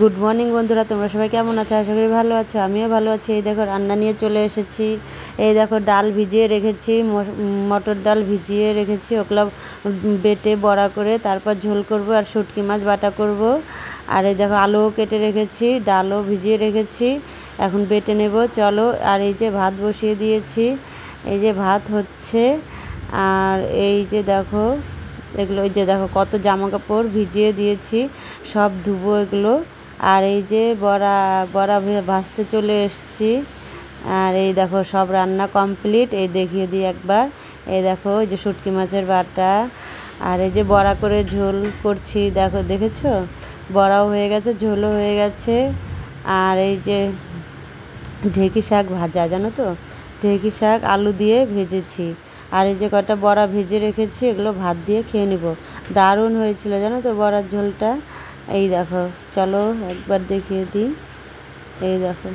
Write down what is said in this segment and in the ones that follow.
Good morning বন্ধুরা, তোমরা সবাই কেমন আছো? আশা করি ভালো আছো। আমিও ভালো আছি। এই দেখো রান্না নিয়ে চলে এসেছি। এই দেখো ডাল ভিজিয়ে রেখেছি, মটর ডাল ভিজিয়ে রেখেছি। ওগুলো বেটে বড়া করে তারপর ঝোল করব আর শুটকি মাছ বাটা করব। আর এই দেখো আলুও কেটে রেখেছি, ডালও ভিজিয়ে রেখেছি, এখন বেটে নেব। চলো। আর এই যে ভাত বসিয়ে দিয়েছি, এই যে ভাত হচ্ছে। আর এই যে দেখো এগুলো, এই যে দেখো কত জামা কাপড় ভিজিয়ে দিয়েছি, সব ধুবো এগুলো। আর এই যে বড়া বড়া ভাজতে চলে এসেছি। আর এই দেখো সব রান্না কমপ্লিট। এই দেখিয়ে দিই একবার। এই দেখো এই যে শুটকি মাছের বাটা, আর এই যে বড়া করে ঝোল করছি। দেখো, দেখেছো? বড়াও হয়ে গেছে, ঝোলও হয়ে গেছে। আর এই যে ঢেঁকি শাক ভাজা, জানো তো, ঢেঁকি শাক আলু দিয়ে ভেজেছি। আর এই যে কটা বড়া ভেজে রেখেছি, এগুলো ভাত দিয়ে খেয়ে নিব। দারুণ হয়েছিল জানো তো বড়ার ঝোলটা। এই দেখো, চলো একবার দেখিয়ে দিই। এই দেখো,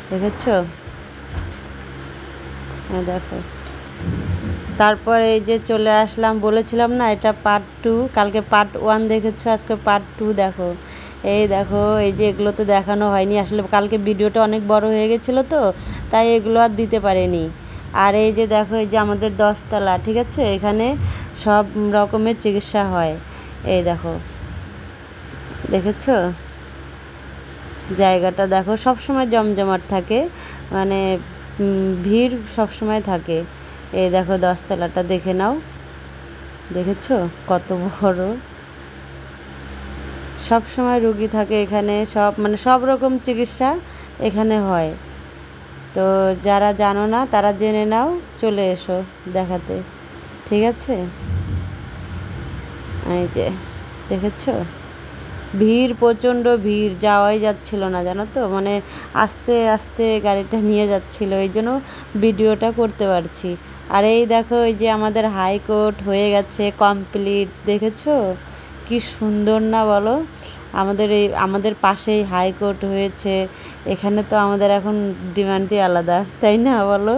দেখেছো? দেখো, তারপর এই যে চলে আসলাম। বলেছিলাম না এটা পার্ট 2, কালকে পার্ট 1 দেখেছো, আজকে পার্ট 2 দেখো। এই দেখো, এই যে এগুলো তো দেখানো হয়নি আসলে, কালকে ভিডিওটা অনেক বড় হয়ে গেছিলো তো, তাই এগুলো আর দিতে পারিনি। আর এই যে দেখো, এই যে আমাদের 10 তলা, ঠিক আছে, এখানে সব রকমের চিকিৎসা হয়। এই দেখো, দেখেছো? জায়গাটা দেখো, সব সময় জমজমাট থাকে, মানে ভিড় সব সময় থাকে। এই দেখো 10 তলাটা দেখে নাও, দেখেছো কত বড়? সব সময় রুগী থাকে এখানে, সব মানে সব রকম চিকিৎসা এখানে হয়। তো যারা জানো না তারা জেনে নাও, চলে এসো দেখাতে, ঠিক আছে? এই যে দেখেছো, ভিড়, প্রচণ্ড ভিড়, যাওয়াই যাচ্ছিল না জানো তো, মানে আস্তে আস্তে গাড়িটা নিয়ে যাচ্ছিলো, এই জন্য ভিডিওটা করতে পারছি। আর এই দেখো, এই যে আমাদের হাইকোর্ট হয়ে গেছে কমপ্লিট, দেখেছো কি সুন্দর না বলো? আমাদের পাশেই হাইকোর্ট হয়েছে। এখানে তো আমাদের এখন ডিমান্ডই আলাদা, তাই না বলো?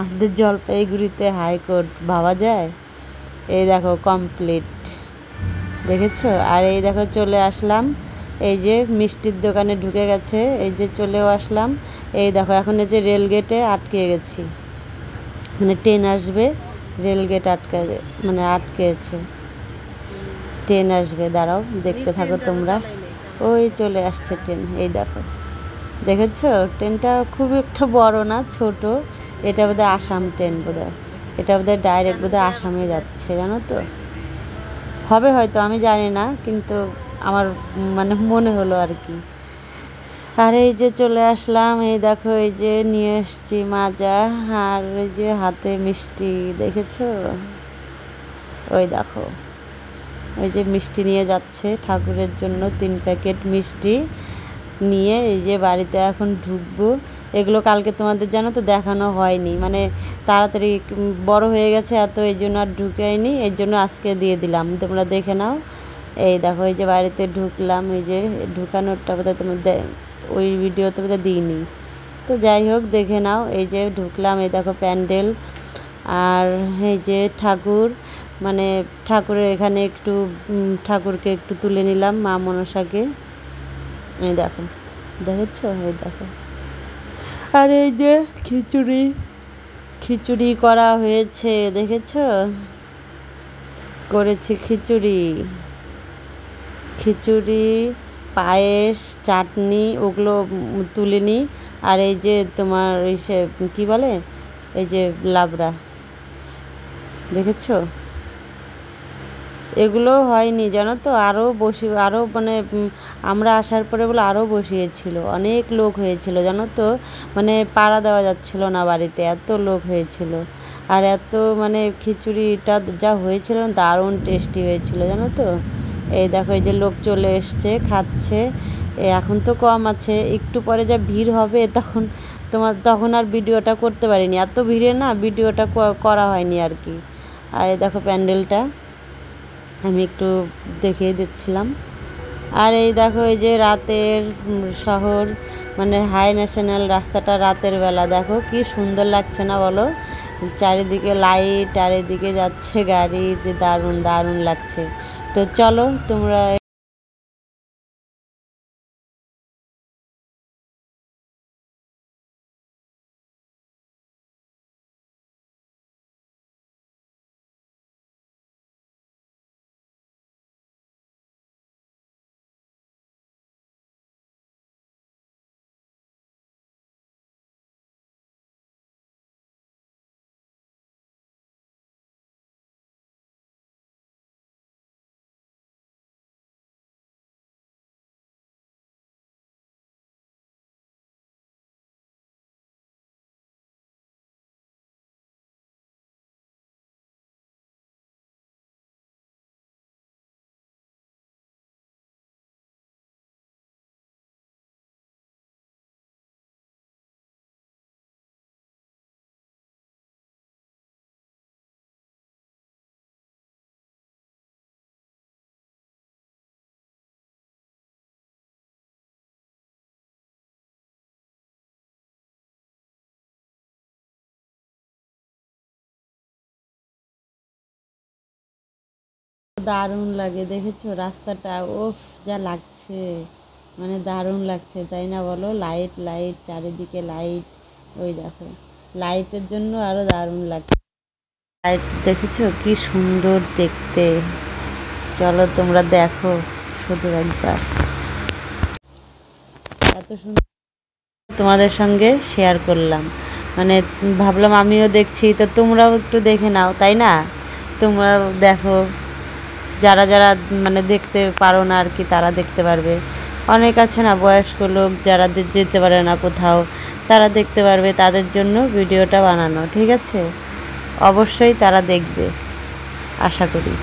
আমাদের জলপাইগুড়িতে হাইকোর্ট, ভাবা যায়? এই দেখো কমপ্লিট, দেখেছো? আর এই দেখো চলে আসলাম, এই যে মিষ্টির দোকানে ঢুকে গেছে, এই যে চলেও আসলাম। এই দেখো এখন এই যে রেলগেটে আটকে গেছি, মানে ট্রেন আসবে, রেলগেট মানে আটকেছে, ট্রেন আসবে, দাঁড়াও দেখতে থাকো তোমরা। ওই চলে আসছে ট্রেন, এই দেখো, দেখেছো? ট্রেনটা খুব একটা বড় না, ছোট। এটা বোধহয় আসাম ট্রেন, বোধহয় এটা বোধহয় ডাইরেক্ট বোধহয় আসামে যাচ্ছে, জানো তো, হবে হয়তো, আমি জানি না, কিন্তু আমার মানে মনে হলো আর কি। আর এই যে চলে আসলাম, এই দেখো এই যে নিয়ে এসছি মাজা, আর এই যে হাতে মিষ্টি, দেখেছো? ওই দেখো, ওই যে মিষ্টি নিয়ে যাচ্ছে ঠাকুরের জন্য, 3 প্যাকেট মিষ্টি নিয়ে এই যে বাড়িতে এখন ঢুকবো। এগুলো কালকে তোমাদের জানো তো দেখানো হয়নি, মানে তাড়াতাড়ি বড় হয়ে গেছে এত, এই জন্য আর ঢুকাইনি, এই জন্য আজকে দিয়ে দিলাম, তোমরা দেখে নাও। এই দেখো, এই যে বাড়িতে ঢুকলাম, এই যে ঢুকানোরটা বোধহয় তোমাদের ওই ভিডিওতে বোধহয় দিইনি, তো যাই হোক দেখে নাও। এই যে ঢুকলাম, এই দেখো প্যান্ডেল, আর এই যে ঠাকুর, মানে ঠাকুরের এখানে একটু ঠাকুরকে একটু তুলে নিলাম, মা মনসাকে। এই দেখো, দেখেছো? এই দেখো, আর এই যে খিচুড়ি, খিচুড়ি করা হয়েছে, দেখেছো? করেছি খিচুড়ি, খিচুড়ি, পায়েস, চাটনি, ওগুলো তুলে নিই। আর এই যে তোমার এই সে কী বলে, এই যে লাবড়া, দেখেছো? এগুলো হয়নি জানো তো, আরও মানে আমরা আসার পরে বলে আরও বসিয়েছিল, অনেক লোক হয়েছিল জানো তো, মানে পাড়া দেওয়া যাচ্ছিল না বাড়িতে, এত লোক হয়েছিল। আর এত মানে খিচুড়িটা যা হয়েছিল দারুণ টেস্টি হয়েছিল জানো তো। এই দেখো, এই যে লোক চলে এসছে, খাচ্ছে। এখন তো কম আছে, একটু পরে যা ভিড় হবে তখন আর ভিডিওটা করতে পারিনি, এত ভিড়ে না ভিডিওটা করা হয়নি আর কি। আর এই দেখো প্যান্ডেলটা আমি একটু দেখিয়ে দিচ্ছিলাম। আর এই দেখো, এই যে রাতের শহর, মানে হাই ন্যাশনাল রাস্তাটা রাতের বেলা দেখো কি সুন্দর লাগছে না বলো? চারিদিকে লাইট, আর এদিকে যাচ্ছে গাড়ি, যে দারুণ দারুণ লাগছে। তো চলো তোমরা দারুণ লাগে, দেখেছো রাস্তাটা? ওফ, যা লাগছে, মানে দারুণ লাগছে, তাই না বলো? লাইট লাইট, চারিদিকে লাইট। ওই দেখো, লাইটের জন্য আরো দারুণ লাগছে। লাইট দেখেছো কি সুন্দর দেখতে? চলো তোমরা দেখো শুধু একবার, এত সুন্দর তোমাদের সঙ্গে শেয়ার করলাম। মানে ভাবলাম আমিও দেখছি, তো তোমরাও একটু দেখে নাও, তাই না? তোমরাও দেখো, যারা যারা মানে দেখতে পারো না আর কি, তারা দেখতে পারবে। অনেক আছে না বয়স্ক লোক, যারা যেতে পারে না কোথাও, তারা দেখতে পারবে, তাদের জন্য ভিডিওটা বানানো, ঠিক আছে? অবশ্যই তারা দেখবে, আশা করি।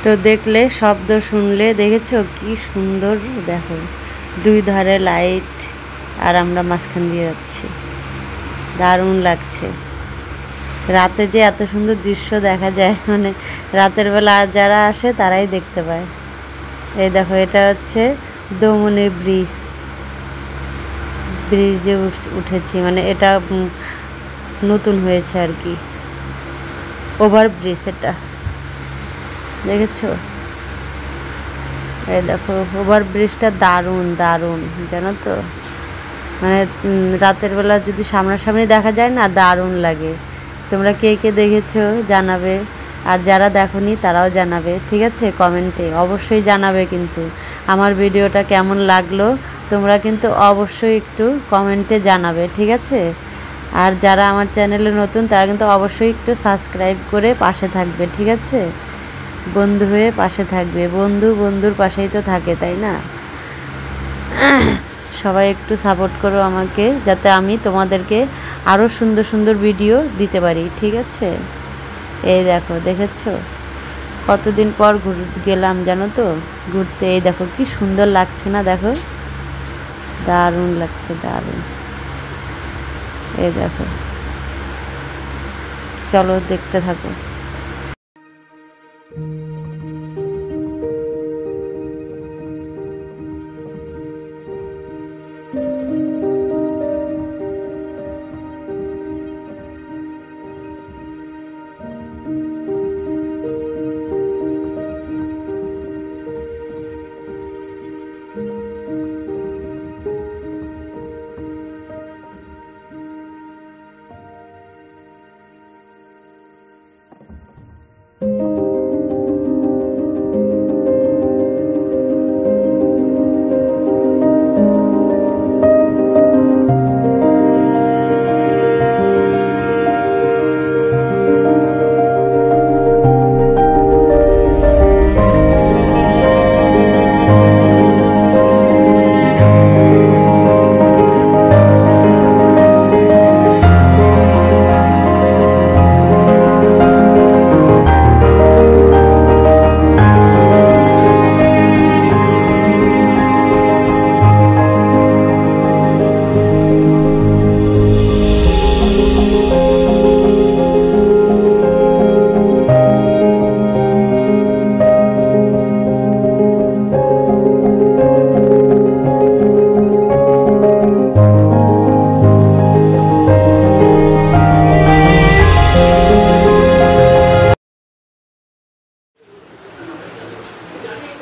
তো দেখলে, শব্দ শুনলে, দেখেছো কি সুন্দর? দেখো দুই ধারে লাইট, আর আমরা মাঝখান দিয়ে যাচ্ছি, দারুণ লাগছে। রাতে যে এত সুন্দর দৃশ্য দেখা যায়, মানে রাতের বেলা যারা আসে তারাই দেখতে পায়। এই দেখো, এটা হচ্ছে দমনি ব্রিজ, ব্রিজে উঠেছি, মানে এটা নতুন হয়েছে আর কি, ওভার ব্রিজ এটা, দেখেছো? এই দেখো ওভার ব্রিজটা দারুণ দারুণ, জানো তো? মানে রাতের বেলা যদি সামনাসামনি দেখা যায় না, দারুণ লাগে। তোমরা কে কে দেখেছো জানাবে, আর যারা দেখোনি তারাও জানাবে, ঠিক আছে? কমেন্টে অবশ্যই জানাবে কিন্তু আমার ভিডিওটা কেমন লাগলো, তোমরা কিন্তু অবশ্যই একটু কমেন্টে জানাবে, ঠিক আছে? আর যারা আমার চ্যানেলে নতুন, তারা কিন্তু অবশ্যই একটু সাবস্ক্রাইব করে পাশে থাকবে, ঠিক আছে? বন্ধু হয়ে পাশে থাকবে, বন্ধু বন্ধুর পাশেই তো থাকে, তাই না? সবাই একটু সাপোর্ট করো আমাকে, যাতে আমি তোমাদেরকে আরও সুন্দর সুন্দর ভিডিও দিতে পারি, ঠিক আছে? এই দেখো, দেখেছো কতদিন পর গেলাম জানো তো ঘুরতে? এই দেখো কি সুন্দর লাগছে না? দেখো দারুণ লাগছে, দারুণ। এই দেখো, চলো দেখতে থাকো।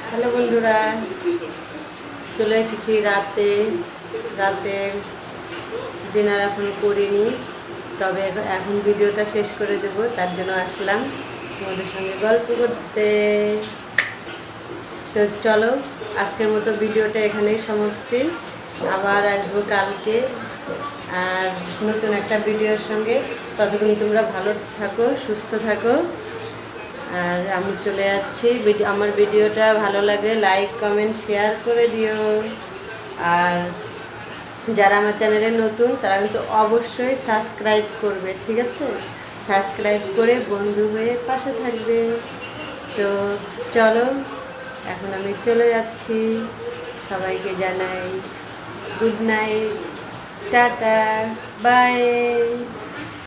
হ্যালো বন্ধুরা, চলে এসেছি রাতের ডিনার এখন করিনি, তবে এখন ভিডিওটা শেষ করে দেব, তার জন্য আসলাম তোমাদের সঙ্গে গল্প করতে। তো চলো, আজকের মতো ভিডিওটা এখানেই সমাপ্তি, আবার আসবো কালকে আর নতুন একটা ভিডিওর সঙ্গে। ততক্ষণ তোমরা ভালো থাকো, সুস্থ থাকো, আর আমি চলে যাচ্ছি। আমার ভিডিওটা ভালো লাগে লাইক কমেন্ট শেয়ার করে দিও, আর যারা আমার চ্যানেলে নতুন তারা কিন্তু অবশ্যই সাবস্ক্রাইব করবে, ঠিক আছে? সাবস্ক্রাইব করে বন্ধু হয়ে পাশে থাকবে। তো চলো, এখন আমি চলে যাচ্ছি। সবাইকে জানাই গুড নাইট, টাটা, বাই।